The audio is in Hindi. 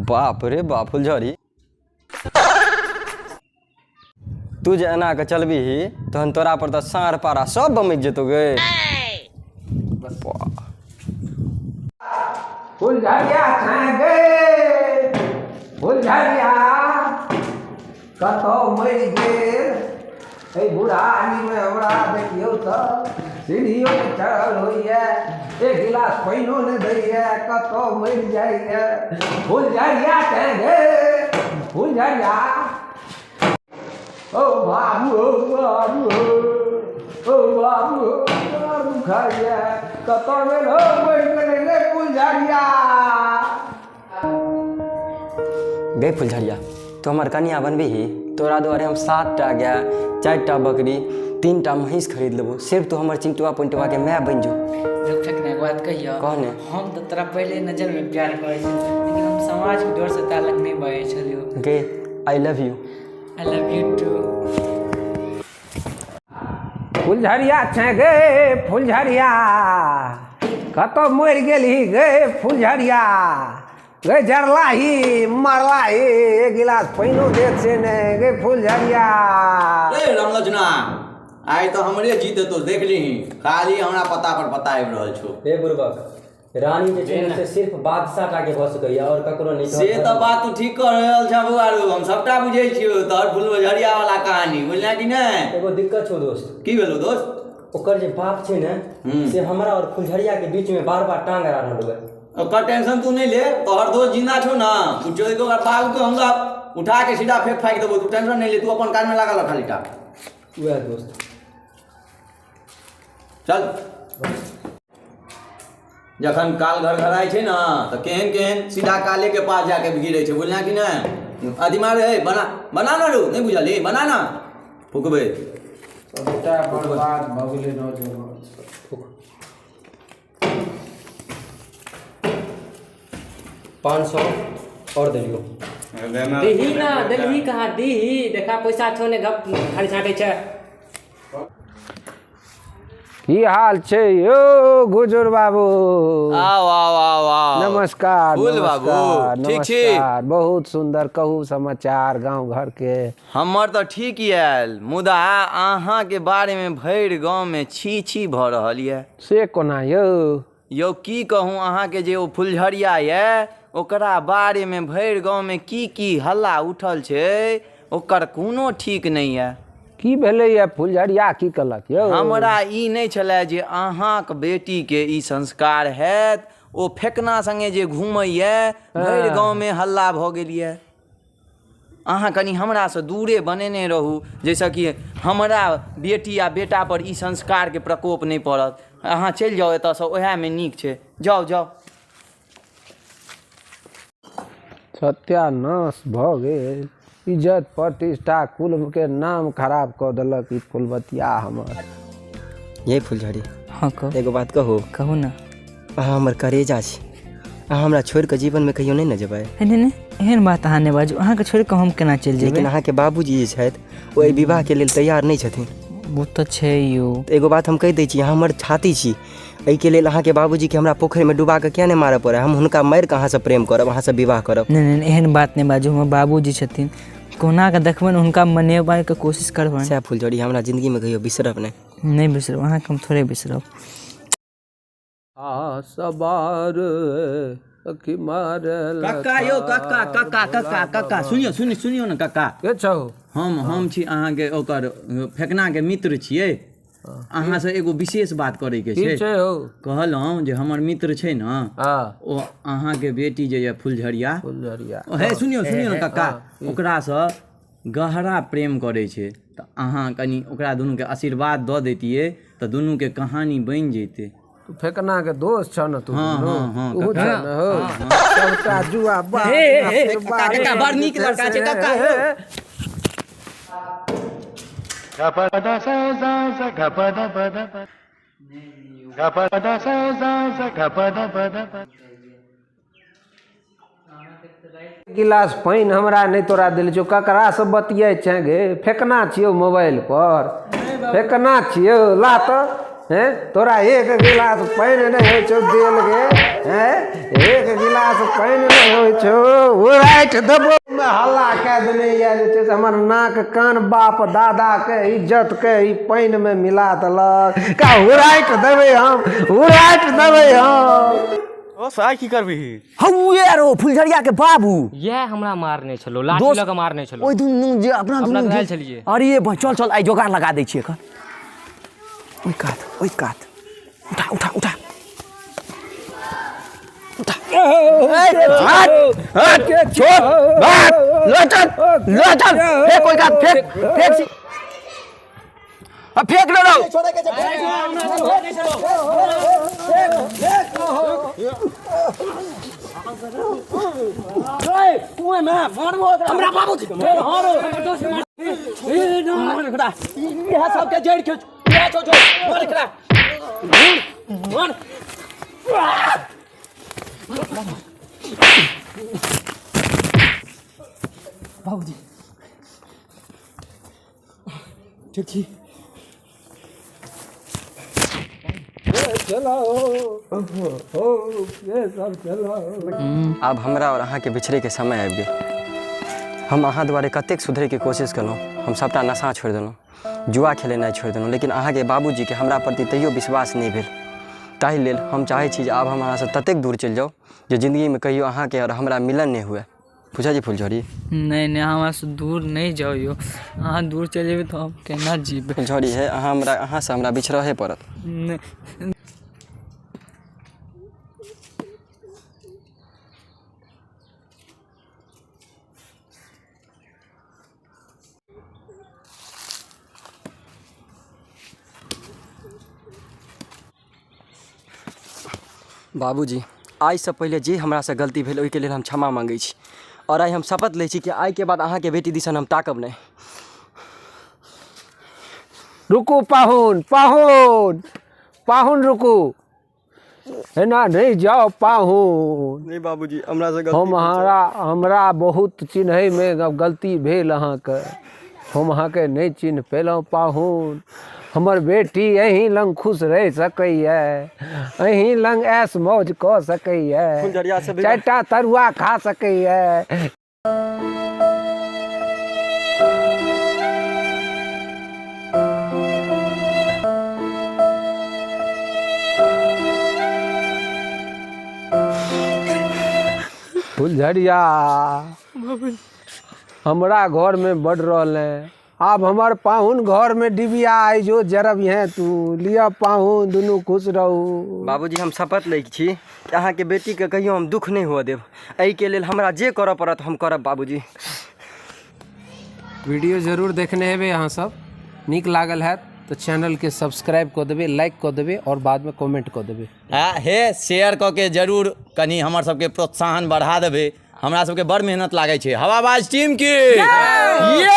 बाप रे बाप फुलझड़ी तू जे एना के चलबी ही तहन तोरा पर तो साँड़ पारा सब बमक जेतो गे। फुलझड़िया गे फुलझड़िया कतो मरि गेल ए बूढ़ा आदमी में हमरा देखियो तो सीढ़ियों पे चढ़ल होइए एक गिलास पानियो ने दैए कतो मरि जाइए। फुलझड़िया गे फुलझड़िया ओ बाबू ओ बाबू बाबू खाइए कतो में हो मरि गेले फुलझड़िया। गे फुलझड़िया तो हमार कनिया बनबी ही तोरा द्वारे हम 7 टा गाय 4 टा बकरी 3 टा महींस खरीद लेबो सिर्फ तू हमर चिंटुआ पुंटुआ के मैं बन जो। फेंकने के बात कहियो कहने हम तो तोरा पहले नजर में प्यार करे छी लेकिन हम समाज के डर से ताल्लुक नहीं बाए छलियो। गे I love you. I love you too. फुलझड़िया गे फुलझड़िया कतो मरि गेली गे फुलझड़िया गे जरला ही मरला ही एक गिलास पानियो देत से ने गे फुलझड़िया। ए रामलचना आइ तो हमरे जीत तो देख ली खाली हमरा पता पर पता आबि रहल छौ। हे बुर्बक रानी जे छै से सिर्फ बादशाह टा के भऽ सकैया और ककरो नहि। से तो बात तू ठीक कर रहल छ बुआरू हम सबटा बुझै छियो तोहर फुलझड़िया वाला कहानी बुझला कि नहि। एगो दिक्कत छौ दोस्त। की भेलो दोस्त। ओकर जे बाप छै ने से हमरा और फुलझड़िया के बीच में बार-बार टांग अड़ा रहल है। ओकर टेंशन तू नहीं ले तोहर दोस्त जिंदा छौ ना तू चोरी के ओकर बाबू के हमरा उठा के सीधा फेंक फाइक देबो तू टेंशन नहीं ले तू अपन काज में लागल खाली टा। वह दोस्त चल जखन काल घर घर आए छे ना तो केहन केहन सीधा काले के पास जाके गिरे छे बोलना कि नहीं अथी मारे बना बना ना रू नहीं बुझली बना ना फुकबे सबटा बर्बाद भ गेलै नौजवान। 500 और दे दियो। दीही ना दलही कहा दीही देखा पैसा छो ने गप खाली छाटे छ। की हाल छै यो गुजर बाबू। आओ आओ आओ आओ नमस्कार फूल बाबू ठीक छी। बहुत सुंदर कहू समाचार गांव घर के। हमर तो ठीक याल मुदा अहाँ के बारे में भैर गांव में छी छी भ रहल ये। से कोना यो की कहूँ अहाँ के जे ओ फुलझड़िया ये ओकरा बारे में भैर गांव में की हल्ला उठल छै ओकर कोनो ठीक नहीं है। की भेलै ये फुलझड़िया की कलक यौ। हमरा ई नहीं छले जे अहाँक बेटी के ई संस्कार हैत ओ फेकना संगे जे घूमैये भैर गांव में हल्ला भ गेल ये। अहाँ कनी हमरा से दूरे बनेने रहू जैसे कि हमरा बेटी या बेटा पर ई संस्कार के प्रकोप नहीं पड़त। अहाँ चलि जाओ एतऽ से ओहे में नीक छै जाओ जाओ। सत्यानाश भ गेल इज्जत प्रतिष्ठा कुल के नाम खराब क देलक ई फुलबतिया हमर। ये फुलझड़ी हाँ कहो एगो बात कहू ना अहाँ हमर करेजा छी अहाँ हमरा छोड़ के जीवन में कहियो नहीं न जेबै। नहीं एहन बात अहाँ नहीं बाजू अहाँ के छोड़ के हम केना चल जेबै। लेकिन अहाँ के बाबूजी जे छथि ओ एहि विवाह के लेल तैयार नहीं छथिन। वो तो छै यो। एगो बात हम कह दै छी अहाँ हमर छाती छी एहि के लेल अहाँ के बाबूजी के हमरा पोखरि में डुबा के किया नहीं मारऽ पड़े हम हुनका मारि के अहाँ से प्रेम करब अहाँ से विवाह करब। नहीं एहन बात नहीं बाजू हमर बाबूजी छथिन कोना के देखबन हुनका मनेबाय के कोशिश करबन। सैह फुलझड़ी हमरा जिंदगी में कहियो बिसरब नहीं बिसरब अहाँ के हम थोड़े बिसरब। आ सवार अखी मारल कक्का यो कक्का कक्का कक्का कक्का सुनियो सुनियो सुनियो ना कक्का के छौ। हम छी अहाँ के ओकर फेकना के मित्र छियै अहाँ से एगो विशेष बात करे के छै। कहलहुँ जे हमर मित्र छै ना ओ अहाँ के बेटी जे ये फुलझड़िया हे सुनियो सुनियो ना कक्का ओकरा से गहरा प्रेम करे छै त अहाँ कनी ओकरा दुनू के आशीर्वाद द देतियै त दुनू के कहानी बन जैते। फेकना के दोस्त छ न तू। हाँ उ छ न हो सबटा जुआ बा कक्का बड़ नीक लड़का छै कक्का गिलास पानि हमरा नहीं तोरा दिल छौ ककरा से बतियाइ छै गे फेकना छियौ मोबाइल पर फेकना छियौ ला त हैं तोरा एक गिलास पानि नहीं हो छो देल गे हैं एक गिलास पानि नहीं हो छो उराइट देबो में हल्ला कह देने या जे छै से हमर नाक कान बाप दादा के इज्जत के ई पानि में मिला देलक का उराइट देबै हम ओ साय की करबी हऊ यारो फुलझड़िया के बाबू ये हमरा मारने छलो लाठी लगा मारने छलो ओइ दुनू जे अपना दुनू घायल छलिए अरे भाई चल चल आइ जोगाड़ लगा दै छियै एकर ओइ कात उठा उठा उठा उठा छोड़ ले चल फेंक कोई कात फेंक अब फेंक लो हमरा बाबूजी सबके जड़ के मार खड़ा मार बाबूजी ठीक छी अब हमरा और अहाँ के बिछड़े के समय आबि गेल। हम अहाँ दुआरे कतेक सुधरे के कोशिश केलहुँ। हम सबटा नशा छोड़ि देलहुँ, जुआ खेलेनाइ छोड़ि देलहुँ, लेकिन अहाँके बाबूजी के हमरा प्रति तैयो विश्वास नहि भेल। ताहि लेल हम चाहै छी जे आब हम अहाँसँ ततेक दूर चलि जाउ जे जिन्दगीमे कहियो अहाँके और हमरा मिलन नहि हुए। बुझलियै फुलझड़ी? नहीं हमरा से दूर नहीं जाओ यो अहाँ दूर चल जेबै तो हम केना जीबै। फुलझड़ी है अहाँसँ हमरा बिछड़हे पड़त। नहीं बाबूजी आइसँ पहिले जे हमरासँ गलती भेल ओहिके लेल हम क्षमा मांगै छी और आइ हम शपथ लै छी कि आइके बाद अहाँके बेटी दिसन हम ताकब नहीं। रुकू पाहुन रुकू एना नहीं जाओ पाहुन। नहीं बाबूजी हमरासँ हमरा बहुत चिन्है में गलती भेल अहाँके। हम अहाँके नहीं चिन्ह पेलहुँ पाहुन। हमर बेटी अहीं लंग खुश रह सकैए, अहीं लंग ऐश मौज कऽ सकैए, चारिटा तरुआ खा सकैए। फुलझड़िया हमरा घर में बढ़ रहल अब हमार पाहुन घर में डिबिया आई जो जरब है तू लिया पाहुन दुनू खुश रहू। बाबूजी हम शपथ लै छी कि अहाँके बेटीके कहियो हम दुख नहीं हुआ देब। एहिके लेल हमरा जे करऽ पड़त हम करब बाबूजी। वीडियो जरूर देखने हेबे अहाँ सब। नीक लागल है तो चैनल के सब्सक्राइब कऽ देबै, लाइक कऽ देबै और बाद में कमेंट कऽ देबै। हे शेयर कऽ के जरूर कनी हमर सबके प्रोत्साहन बढ़ा देबै। हमरा सबके बड़ मेहनत लागै छै। हवाबाज टीम की ये